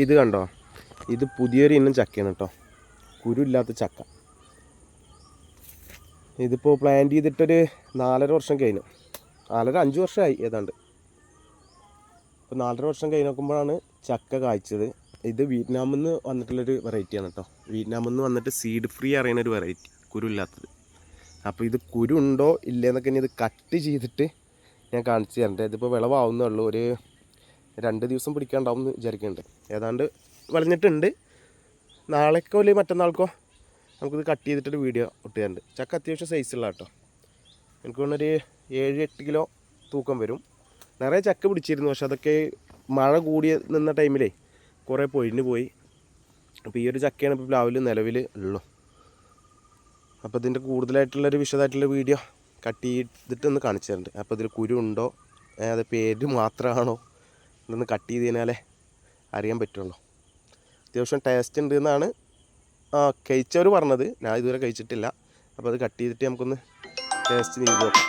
ഇത് കണ്ടോ, ഇത് പുതിയൊരു ഇനം ചക്കയാണ് കേട്ടോ, കുരുല്ലാത്ത ചക്ക. ഇതിപ്പോൾ പ്ലാന്റ് ചെയ്തിട്ടൊരു 4.5 വർഷം കഴിഞ്ഞു, 4.5 വർഷമായി ഏതാണ്ട്. ഇപ്പോൾ 4.5 വർഷം കഴിഞ്ഞ് നോക്കുമ്പോഴാണ് ചക്ക കായ്ച്ചത്. ഇത് വിയറ്റ്നാമിൽ നിന്ന് വന്നിട്ടുള്ളൊരു വെറൈറ്റിയാണ് കേട്ടോ. വിയറ്റ്നാമിൽ നിന്ന് വന്നിട്ട് സീഡ് ഫ്രീ അറിയുന്നൊരു വെറൈറ്റി, കുരുല്ലാത്തത്. അപ്പോൾ ഇത് കുരു ഉണ്ടോ ഇല്ലേന്നൊക്കെ ഇനി ഇത് കട്ട് ചെയ്തിട്ട് ഞാൻ കാണിച്ചു തരണ്ടേ. ഇതിപ്പോൾ വിളവാവുന്നേ ഉള്ളൂ, ഒരു 2 ദിവസം പിടിക്കാണ്ടാവും എന്ന് വിചാരിക്കുന്നുണ്ട്. ഏതാണ്ട് വിളഞ്ഞിട്ടുണ്ട്. നാളേക്കോ അല്ലെങ്കിൽ മറ്റന്നാൾക്കോ നമുക്കിത് കട്ട് ചെയ്തിട്ടൊരു വീഡിയോ ഇട്ട് തരുന്നുണ്ട്. ചക്ക അത്യാവശ്യം സൈസുള്ള കേട്ടോ, എനിക്ക് തോന്നുന്നൊരു 7-8 കിലോ തൂക്കം വരും. നിറയെ ചക്ക പിടിച്ചിരുന്നു, പക്ഷെ അതൊക്കെ മഴ കൂടിയ നിന്ന ടൈമിലേ കുറേ പൊഴിഞ്ഞു പോയി. അപ്പോൾ ഈ ഒരു ചക്കയാണ് ഇപ്പോൾ പ്ലാവിൽ നിലവിൽ ഉള്ളൂ. അപ്പോൾ ഇതിൻ്റെ കൂടുതലായിട്ടുള്ളൊരു വിശദമായിട്ടുള്ള വീഡിയോ കട്ട് ചെയ്തിട്ടൊന്ന് കാണിച്ചു തരുന്നുണ്ട്. അപ്പോൾ ഇതിൽ കുരു ഉണ്ടോ, അത് പേര് മാത്രമാണോ, ഇതൊന്ന് കട്ട് ചെയ്ത് കഴിഞ്ഞാലേ അറിയാൻ പറ്റുള്ളൂ. അത്യാവശ്യം ടേസ്റ്റ് ഉണ്ട് എന്നാണ് കഴിച്ചവർ പറഞ്ഞത്, ഞാൻ ഇതുവരെ കഴിച്ചിട്ടില്ല. അപ്പോൾ അത് കട്ട് ചെയ്തിട്ട് നമുക്കൊന്ന് ടേസ്റ്റ് ചെയ്ത് നോക്കാം.